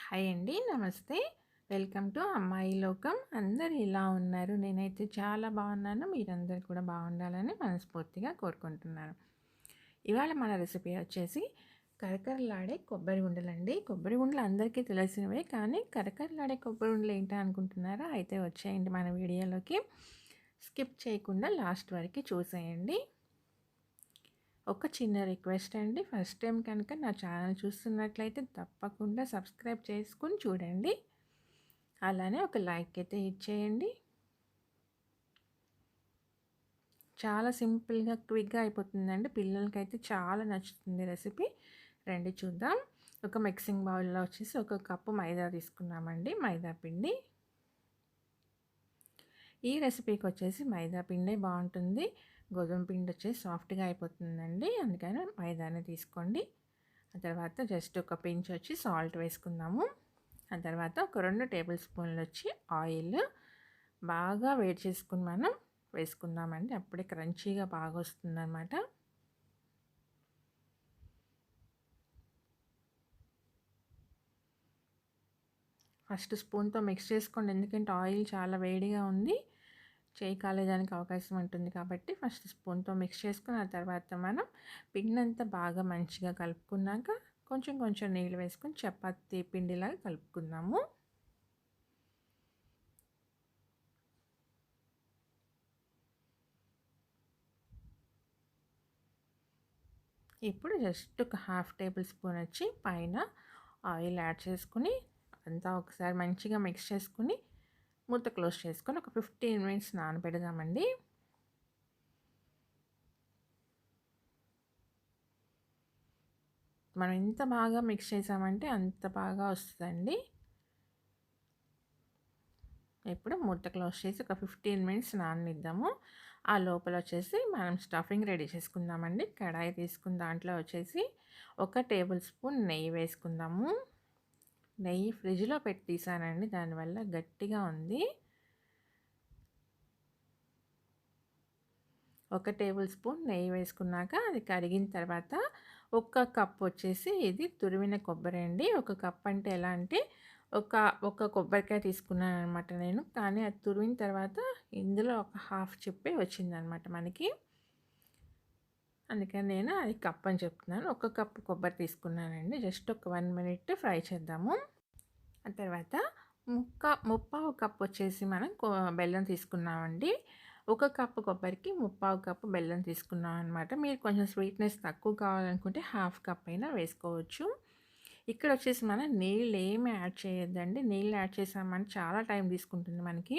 Hi అండి. నమస్తే. Welcome to అమ్మాయి లోకం. అందరూ ఎలా ఉన్నారు? నేనైతే చాలా బాగున్నాను. మీరందరూ కూడా బాగుండాలని మనస్ఫూర్తిగా కోరుకుంటున్నాను. ఇవాళ మన రెసిపీ వచ్చేసి కరకరలాడే కొబ్బరి ఉండలండి. కొబ్బరి ఉండలు అందరికీ తెలిసినవే, కానీ కరకరలాడే కొబ్బరి ఉండలు ఏంటా అనుకుంటున్నారా? అయితే వచ్చేయండి మన వీడియోలోకి. స్కిప్ చేయకుండా లాస్ట్ వరకు చూసేయండి. ఒక చిన్న రిక్వెస్ట్ అండి, ఫస్ట్ టైం కనుక నా ఛానల్ చూస్తున్నట్లయితే తప్పకుండా సబ్స్క్రైబ్ చేసుకుని చూడండి. అలానే ఒక లైక్ అయితే ఇచ్చేయండి. చాలా సింపుల్గా క్విక్గా అయిపోతుందండి. పిల్లలకైతే చాలా నచ్చుతుంది రెసిపీ. రండి చూద్దాం. ఒక మిక్సింగ్ బౌల్లో వచ్చేసి ఒక కప్పు మైదా తీసుకున్నామండి, మైదా పిండి. ఈ రెసిపీకి వచ్చేసి మైదా పిండే బాగుంటుంది. గోధుమ పిండి వచ్చేసి సాఫ్ట్గా అయిపోతుందండి, అందుకని మైదానే తీసుకోండి. ఆ తర్వాత జస్ట్ ఒక పించ్ వచ్చి సాల్ట్ వేసుకుందాము. ఆ తర్వాత ఒక 2 టేబుల్ స్పూన్లు వచ్చి ఆయిల్ బాగా వేడి చేసుకుని మనం వేసుకుందామండి. అప్పుడే క్రంచీగా బాగా వస్తుందన్నమాట. ఫస్ట్ స్పూన్తో మిక్స్ చేసుకోండి, ఎందుకంటే ఆయిల్ చాలా వేడిగా ఉంది, చేయి కాలేదానికి అవకాశం ఉంటుంది కాబట్టి ఫస్ట్ స్పూన్తో మిక్స్ చేసుకుని ఆ తర్వాత మనం పిండి అంతా బాగా మంచిగా కలుపుకున్నాక కొంచెం కొంచెం నీళ్ళు వేసుకొని చపాతీ పిండిలాగా కలుపుకుందాము. ఇప్పుడు జస్ట్ ఒక హాఫ్ టేబుల్ స్పూన్ వచ్చి పైన ఆయిల్ యాడ్ చేసుకుని అంతా ఒకసారి మంచిగా మిక్స్ చేసుకుని మూత క్లోజ్ చేసుకొని ఒక 15 మినిట్స్ నానబెడదామండి. మనం ఎంత బాగా మిక్స్ చేసామంటే అంత బాగా వస్తుందండి. ఇప్పుడు మూత క్లోజ్ చేసి ఒక 15 మినిట్స్ నాననిద్దాము. ఆ లోపల వచ్చేసి మనం స్టఫింగ్ రెడీ చేసుకుందామండి. కడాయి తీసుకుని దాంట్లో వచ్చేసి ఒక టేబుల్ స్పూన్ నెయ్యి వేసుకుందాము. నెయ్యి ఫ్రిడ్జ్లో పెట్టి తీసానండి, దానివల్ల గట్టిగా ఉంది. ఒక టేబుల్ స్పూన్ నెయ్యి వేసుకున్నాక అది కరిగిన తర్వాత ఒక కప్ వచ్చేసి ఇది తురిమిన కొబ్బరి అండి. ఒక కప్ అంటే ఎలా అంటే ఒక కొబ్బరికాయ తీసుకున్నాను అనమాట నేను, కానీ అది తురిమిన తర్వాత ఇందులో ఒక హాఫ్ చిప్పే వచ్చిందనమాట మనకి, అందుకని నేను అది కప్ అని చెప్తున్నాను. ఒక కప్పు కొబ్బరి తీసుకున్నానండి. జస్ట్ ఒక 1 మినిట్ ఫ్రై చేద్దాము. ఆ తర్వాత ముప్పావు కప్ వచ్చేసి మనం బెల్లం తీసుకున్నామండి. ఒక కప్పు కొబ్బరికి ముప్పావు కప్పు బెల్లం తీసుకున్నాం అనమాట. మీరు కొంచెం స్వీట్నెస్ తక్కువ కావాలనుకుంటే హాఫ్ కప్ అయినా వేసుకోవచ్చు. ఇక్కడ వచ్చేసి మనం నీళ్ళు ఏమి యాడ్ చేయొద్దండి. నీళ్ళు యాడ్ చేసామంటే చాలా టైం తీసుకుంటుంది మనకి.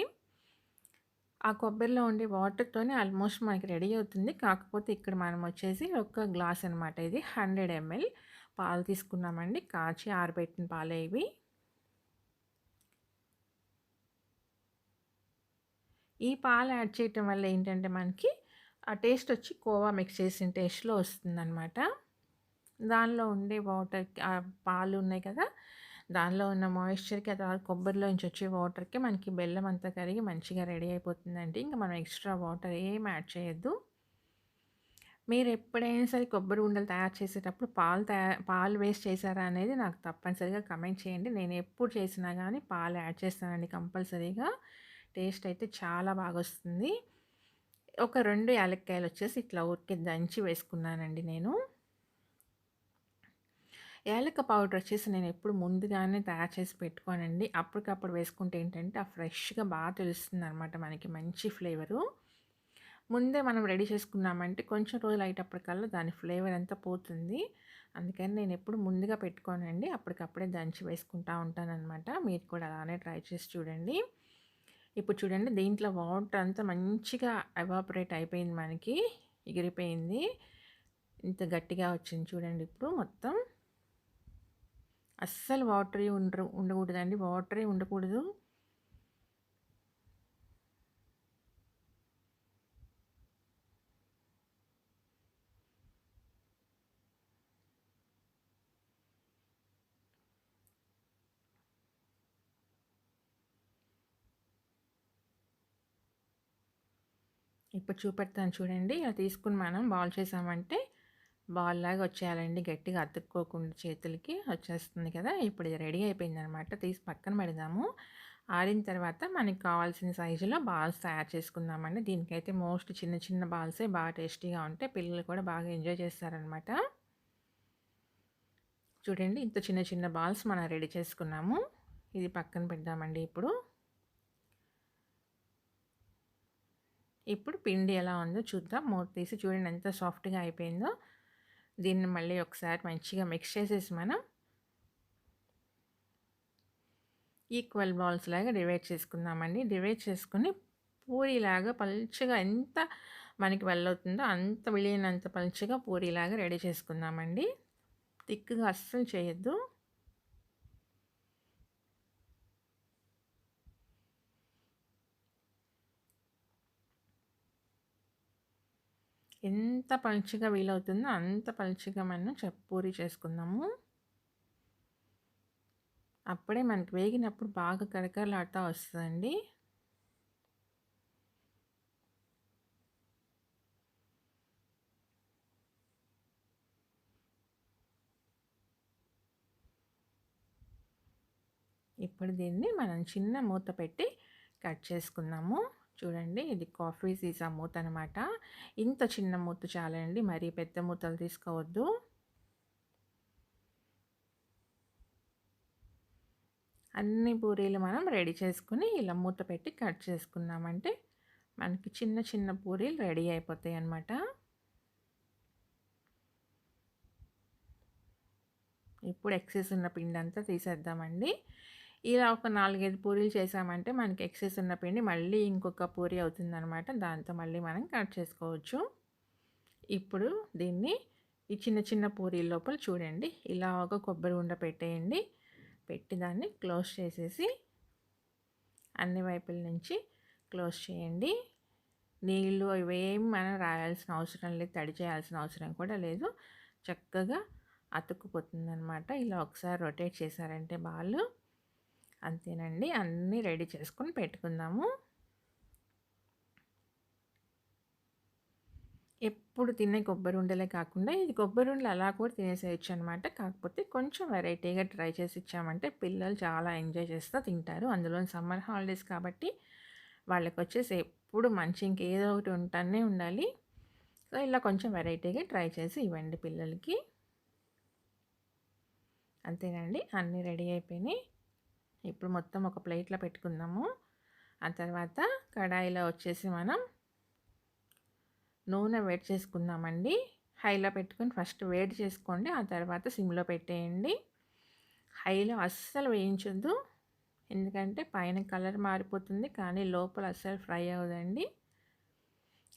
ఆ కొబ్బరిలో ఉండే వాటర్తోనే ఆల్మోస్ట్ మనకి రెడీ అవుతుంది. కాకపోతే ఇక్కడ మనం వచ్చేసి ఒక గ్లాస్ అనమాట, ఇది 100 ml పాలు తీసుకున్నామండి. కాచి ఆరబెట్టిన పాలే ఇవి. ఈ పాలు యాడ్ చేయటం వల్ల ఏంటంటే మనకి ఆ టేస్ట్ వచ్చి కోవా మిక్స్ చేసిన టేస్ట్‌లో వస్తుందనమాట. దానిలో ఉండే వాటర్, పాలు ఉన్నాయి కదా, దానిలో ఉన్న మాయిశ్చర్‌కి, ఆ తర్వాత కొబ్బరిలో నుంచి వచ్చే వాటర్‌కి మనకి బెల్లం అంతా కరిగి మంచిగా రెడీ అయిపోతుందండి. ఇంకా మనం ఎక్స్ట్రా వాటర్ ఏం యాడ్ చేయొద్దు. మీరు ఎప్పుడైనా సరే కొబ్బరి ఉండలు తయారు చేసేటప్పుడు పాలు వేస్ట్ చేశారా అనేది నాకు తప్పనిసరిగా కమెంట్ చేయండి. నేను ఎప్పుడు చేసినా కానీ పాలు యాడ్ చేస్తానండి కంపల్సరీగా. టేస్ట్ అయితే చాలా బాగొస్తుంది. ఒక 2 యాలక్కాయలు వచ్చేసి ఇట్లా ఊరికే దంచి వేసుకున్నానండి నేను. యాలక్క పౌడర్ వచ్చేసి నేను ఎప్పుడు ముందుగానే తయారు చేసి పెట్టుకోనండి. అప్పటికప్పుడు వేసుకుంటే ఏంటంటే ఆ ఫ్రెష్‌గా బాగా తెలుస్తుందనమాట మనకి, మంచి ఫ్లేవరు. ముందే మనం రెడీ చేసుకున్నామంటే కొంచెం రోజులు అయ్యేటప్పటికల్లా దాని ఫ్లేవర్ అంతా పోతుంది. అందుకని నేను ఎప్పుడు ముందుగా పెట్టుకోనండి, అప్పటికప్పుడే దంచి వేసుకుంటా ఉంటాననమాట. మీరు కూడా అలానే ట్రై చేసి చూడండి. ఇప్పుడు చూడండి దీంట్లో వాటర్ అంతా మంచిగా ఎవాపరేట్ అయిపోయింది మనకి, ఎగిరిపోయింది. ఇంత గట్టిగా వచ్చింది చూడండి. ఇప్పుడు మొత్తం అస్సలు వాటరే ఉండకూడదండి, వాటరే ఉండకూడదు. ఇప్పుడు చూపెడతాను చూడండి. ఇలా తీసుకుని మనం బాల్ చేసామంటే బాల్‌లాగా వచ్చేయాలండి. గట్టిగా అతుక్కోకుండా చేతులకి వచ్చేస్తుంది కదా! ఇప్పుడు ఇది రెడీ అయిపోయిందనమాట. తీసి పక్కన పెడదాము. ఆరిన తర్వాత మనకి కావాల్సిన సైజులో బాల్స్ తయారు చేసుకుందామండి. దీనికైతే మోస్ట్ చిన్న చిన్న బాల్సే బాగా టేస్టీగా ఉంటాయి. పిల్లలు కూడా బాగా ఎంజాయ్ చేస్తారనమాట. చూడండి ఇంత చిన్న చిన్న బాల్స్ మనం రెడీ చేసుకున్నాము. ఇది పక్కన పెడదామండి ఇప్పుడు. ఇప్పుడు పిండి ఎలా ఉందో చూద్దాం. మూత తీసి చూడండి ఎంత సాఫ్ట్‌గా అయిపోయిందో. దీన్ని మళ్ళీ ఒకసారి మంచిగా మిక్స్ చేసేసి మనం ఈక్వల్ బాల్స్ లాగా డివైడ్ చేసుకుందామండి. డివైడ్ చేసుకొని పూరిలాగా పల్చగా ఎంత మనకి వెళ్ళవుతుందో అంత వీలైనంత పల్చగా పూరిలాగా రెడీ చేసుకుందామండి. థిక్‌గా అస్సలు చేయొద్దు. ఎంత పల్చగా వీలవుతుందో అంత పల్చగా మనం పూరి చేసుకుందాము. అప్పుడే మనకి వేగినప్పుడు బాగా కరకరలాడుతా వస్తదండి. ఇప్పుడు దీన్ని మనం చిన్న మూత పెట్టి కట్ చేసుకుందాము. చూడండి ఇది కాఫీ సీసా మూత అనమాట. ఇంత చిన్న మూత చాలండి. మరీ పెద్ద మూతలు తీసుకోవద్దు. అన్ని పూరీలు మనం రెడీ చేసుకుని ఇలా మూత పెట్టి కట్ చేసుకున్నామంటే మనకి చిన్న చిన్న పూరీలు రెడీ అయిపోతాయి అన్నమాట. ఇప్పుడు ఎక్సెస్ ఉన్న పిండి అంతా తీసేద్దామండి. ఇలా ఒక 4, 5 పూరీలు చేసామంటే మనకి ఎక్సెస్ ఉన్న పిండి మళ్ళీ ఇంకొక పూరి అవుతుందనమాట. దాంతో మళ్ళీ మనం కట్ చేసుకోవచ్చు. ఇప్పుడు దీన్ని ఈ చిన్న చిన్న పూరీల లోపల చూడండి ఇలా ఒక కొబ్బరి ఉండ పెట్టేయండి. పెట్టి దాన్ని క్లోజ్ చేసేసి అన్ని వైపుల నుంచి క్లోజ్ చేయండి. నీళ్ళు ఇవేమి మనం రాయాల్సిన అవసరం లేదు. తడి చేయాల్సిన అవసరం కూడా లేదు. చక్కగా అతుక్కుపోతుందనమాట. ఇలా ఒకసారి రొటేట్ చేశారంటే బాలు అంతేనండి. అన్నీ రెడీ చేసుకొని పెట్టుకుందాము. ఎప్పుడు తినే కొబ్బరి ఉండలే కాకుండా ఇది కొబ్బరి ఉండలు అలా కూడా తినేసేయచ్చు అనమాట. కాకపోతే కొంచెం వెరైటీగా ట్రై చేసి ఇచ్చామంటే పిల్లలు చాలా ఎంజాయ్ చేస్తూ తింటారు. అందులో సమ్మర్ హాలిడేస్ కాబట్టి వాళ్ళకొచ్చేసి ఎప్పుడు మంచి ఇంకేదో ఒకటి ఉంటానే ఉండాలి. సో ఇలా కొంచెం వెరైటీగా ట్రై చేసి ఇవ్వండి పిల్లలకి. అంతేనండి. అన్నీ రెడీ అయిపోయినాయి. ఇప్పుడు మొత్తం ఒక ప్లేట్లో పెట్టుకుందాము. ఆ తర్వాత కడాయిలో వచ్చేసి మనం నూనె వేడి చేసుకుందామండి. హైలో పెట్టుకొని ఫస్ట్ వేడి చేసుకోండి. ఆ తర్వాత సిమ్లో పెట్టేయండి. హైలో అస్సలు వేయించొద్దు. ఎందుకంటే పైన కలర్ మారిపోతుంది కానీ లోపల అస్సలు ఫ్రై అవ్వదండి.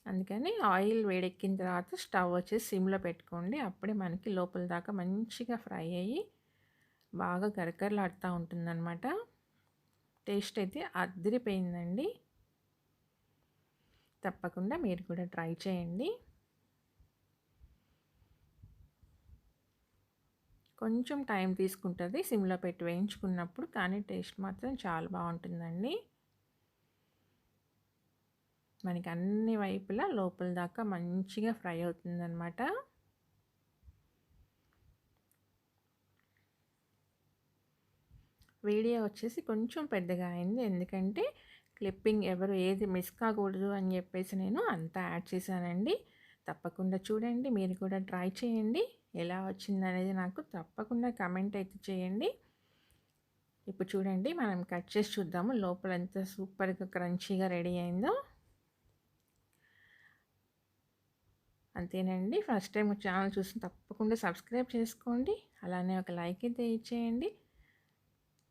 అందుకని ఆయిల్ వేడెక్కిన తర్వాత స్టవ్ వచ్చేసి సిమ్లో పెట్టుకోండి. అప్పుడే మనకి లోపల దాకా మంచిగా ఫ్రై అయ్యి బాగా కరకరలాడుతూ ఉంటుందన్నమాట. టేస్ట్ అయితే అదిరిపోయిందండి. తప్పకుండా మీరు కూడా ట్రై చేయండి. కొంచెం టైం తీసుకుంటుంది సిమ్లో పెట్టి వేయించుకున్నప్పుడు, కానీ టేస్ట్ మాత్రం చాలా బాగుంటుందండి. మనకి అన్ని వైపులా లోపల దాకా మంచిగా ఫ్రై అవుతుందన్నమాట. వీడియో వచ్చేసి కొంచెం పెద్దగా అయింది. ఎందుకంటే క్లిప్పింగ్ ఎవరు ఏది మిస్ కాకూడదు అని చెప్పేసి నేను అంతా యాడ్ చేశానండి. తప్పకుండా చూడండి. మీరు కూడా ట్రై చేయండి. ఎలా వచ్చిందనేది నాకు తప్పకుండా కమెంట్ అయితే చేయండి. ఇప్పుడు చూడండి మనం కట్ చేసి చూద్దాము లోపల ఎంత సూపర్గా క్రంచీగా రెడీ అయిందో. అంతేనండి. ఫస్ట్ టైం ఛానల్ చూసి తప్పకుండా సబ్స్క్రైబ్ చేసుకోండి. అలానే ఒక లైక్ అయితే ఇచ్చేయండి.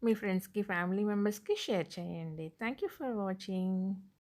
మీ ఫ్రెండ్స్కి ఫ్యామిలీ మెంబర్స్కి షేర్ చేయండి. Thank you for watching.